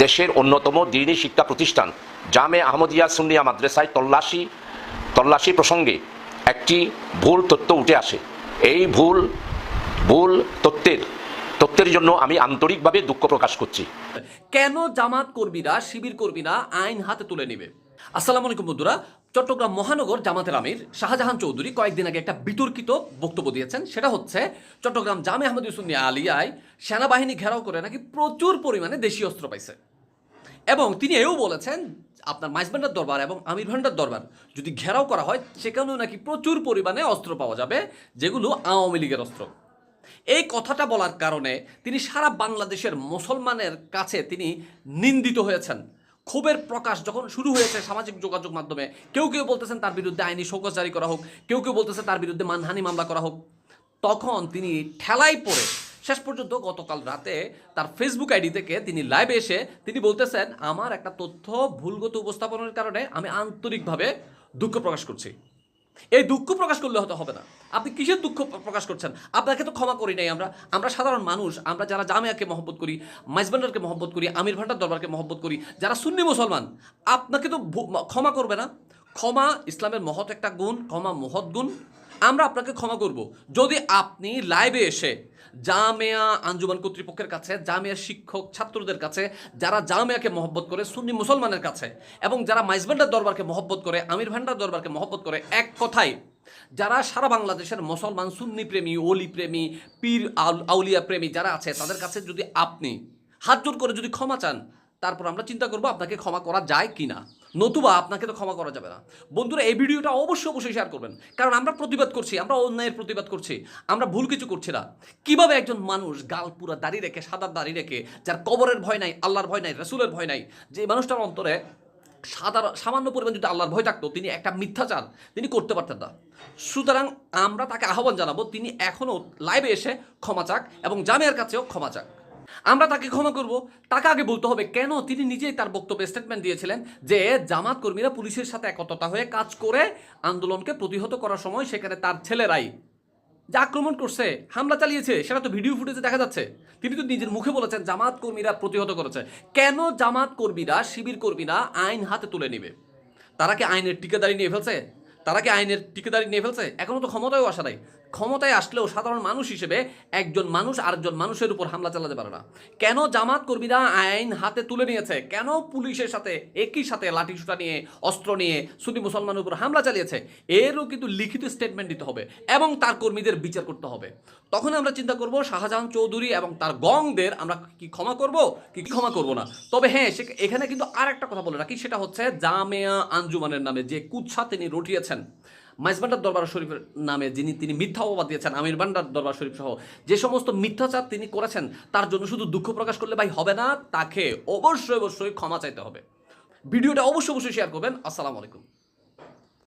দেশের অন্যতম দ্বীনী শিক্ষা প্রতিষ্ঠান জামে আহমদিয়া সুন্নিয়া মাদ্রাসায় তল্লাশি প্রসঙ্গে একটি ভুল তথ্য উঠে আসে। এই ভুল তথ্যের জন্য আমি আন্তরিকভাবে দুঃখ প্রকাশ করছি। কেন জামাত কর্মীরা, শিবির কর্মীরা আইন হাতে তুলে নেবে? আসসালামু আলাইকুম বন্ধুরা। চট্টগ্রাম মহানগর জামাতের আমির শাহজাহান চৌধুরী কয়েকদিন আগে একটা বিতর্কিত বক্তব্য দিয়েছেন। সেটা হচ্ছে চট্টগ্রাম জামে আহমদিয়া সুন্নিয়া আলিয়ায় সেনাবাহিনী ঘেরাও করে নাকি প্রচুর পরিমাণে দেশীয় অস্ত্র পাইছে, এবং তিনি এও বলেছেন আপনার মাইজভান্ডার দরবার এবং আমির ভান্ডার দরবার যদি ঘেরাও করা হয় সেখানেও নাকি প্রচুর পরিমাণে অস্ত্র পাওয়া যাবে, যেগুলো আওয়ামী লীগের অস্ত্র। এই কথাটা বলার কারণে তিনি সারা বাংলাদেশের মুসলমানের কাছে তিনি নিন্দিত হয়েছেন। ক্ষোভের প্রকাশ যখন শুরু হয়েছে সামাজিক যোগাযোগ মাধ্যমে, কেউ কেউ বলতেছেন তার বিরুদ্ধে আইনি শোকজ জারি করা হোক, কেউ কেউ বলতেছে তার বিরুদ্ধে মানহানি মামলা করা হোক, তখন তিনি ঠেলায় পড়ে শেষ পর্যন্ত গতকাল রাতে তার ফেসবুক আইডি থেকে তিনি লাইভে এসে তিনি বলতেছেন, আমার একটা তথ্য ভুলগত উপস্থাপনের কারণে আমি আন্তরিকভাবে দুঃখ প্রকাশ করছি। এই দুঃখ প্রকাশ করলে হয়তো হবে না। আপনি কিসের দুঃখ প্রকাশ করছেন? আপনাকে তো ক্ষমা করি নাই আমরা সাধারণ মানুষ, আমরা যারা জামিয়াকে মহব্বত করি, মাইজভান্ডারকে মহব্বত করি, আমির ভান্ডার দরবারকে মহব্বত করি, যারা সুন্নি মুসলমান, আপনাকে তো ক্ষমা করবে না। ক্ষমা ইসলামের মহৎ একটা গুণ, ক্ষমা মহৎ গুণ। আমরা আপনাকে ক্ষমা করব যদি আপনি লাইভে এসে জামিয়া আঞ্জুমান কর্তৃপক্ষের কাছে, জামিয়া শিক্ষক ছাত্রদের কাছে, যারা জামিয়াকে মহব্বত করে সুন্নি মুসলমানের কাছে, এবং যারা মাইজভান্ডার দরবারকে মহব্বত করে, আমির ভান্ডার দরবারকে মহব্বত করে, এক কথায় যারা সারা বাংলাদেশের মুসলমান সুন্নি প্রেমী, ওলি প্রেমী, পীর আউলিয়া প্রেমী যারা আছে, তাদের কাছে যদি আপনি হাত জোর করে যদি ক্ষমা চান, তারপর আমরা চিন্তা করবো আপনাকে ক্ষমা করা যায় কি না, নতুবা আপনাকে তো ক্ষমা করা যাবে না। বন্ধুরা, এই ভিডিওটা অবশ্যই শেয়ার করবেন, কারণ আমরা প্রতিবাদ করছি, আমরা অন্যায়ের প্রতিবাদ করছি, আমরা ভুল কিছু করছি না। কিভাবে একজন মানুষ গাল পুরা দাড়ি রেখে, সাদা দাড়ি রেখে, যার কবরের ভয় নাই, আল্লাহর ভয় নাই, রাসূলের ভয় নাই, যে মানুষটার অন্তরে সামান্য পরিমাণ যদি আল্লাহর ভয় থাকতো, তিনি একটা মিথ্যাচার তিনি করতে পারতেন না। সুতরাং আমরা তাকে আহ্বান জানাবো, তিনি এখনও লাইভে এসে ক্ষমা চাক এবং জামিয়ার কাছেও ক্ষমা চাক। আমরা তাকে ক্ষমা করব। তাকে আগে বলতে হবে কেন তিনি নিজেই তার বক্তব্যে স্টেটমেন্ট দিয়েছিলেন যে জামাত কর্মীরা পুলিশের সাথে একতা হয়ে কাজ করে আন্দোলনকে প্রতিহত করার সময় সেখানে তার ছেলেরাই যে আক্রমণ করছে, হামলা চালিয়েছে, সেটা তো ভিডিও ফুটেজে দেখা যাচ্ছে। তিনি তো নিজের মুখে বলেছেন জামাত কর্মীরা প্রতিহত করেছে। কেন জামাত কর্মীরা, শিবির কর্মীরা আইন হাতে তুলে নেবে? তারা কি আইনের ঠিকাদারি নিয়ে ফেলছে? এখনো তো ক্ষমতায়ও আসা নাই। ক্ষমতায় আসলেও সাধারণ মানুষ হিসেবে একজন মানুষ আরেকজন মানুষের উপর হামলা চালাতে পারে না। কেন জামাত কর্মীরা আইন হাতে তুলে নিয়েছে? কেন পুলিশের সাথে একই সাথে লাঠিসোঁটা নিয়ে, অস্ত্র নিয়ে সুন্নি মুসলমানের উপর হামলা চালিয়েছে? এরও কিন্তু লিখিত স্টেটমেন্ট দিতে হবে এবং তার কর্মীদের বিচার করতে হবে। তখন আমরা চিন্তা করব শাহজাহান চৌধুরী এবং তার গংদের আমরা কি ক্ষমা করব কি ক্ষমা করব না। তবে হ্যাঁ, এখানে কিন্তু আর একটা কথা বলে রাখি, সেটা হচ্ছে জামিয়া আঞ্জুমানের নামে যে কুৎসা তিনি রটিয়েছেন, মাইজভান্ডার দরবার শরীফের নামে তিনি মিথ্যা অপবাদ দিয়েছেন, আমির ভান্ডার দরবার শরীফ সহ যে সমস্ত মিথ্যাচার তিনি করেছেন, তার জন্য শুধু দুঃখ প্রকাশ করলে ভাই হবে না, তাকে অবশ্যই ক্ষমা চাইতে হবে। ভিডিওটা অবশ্যই শেয়ার করবেন। আসসালামু আলাইকুম।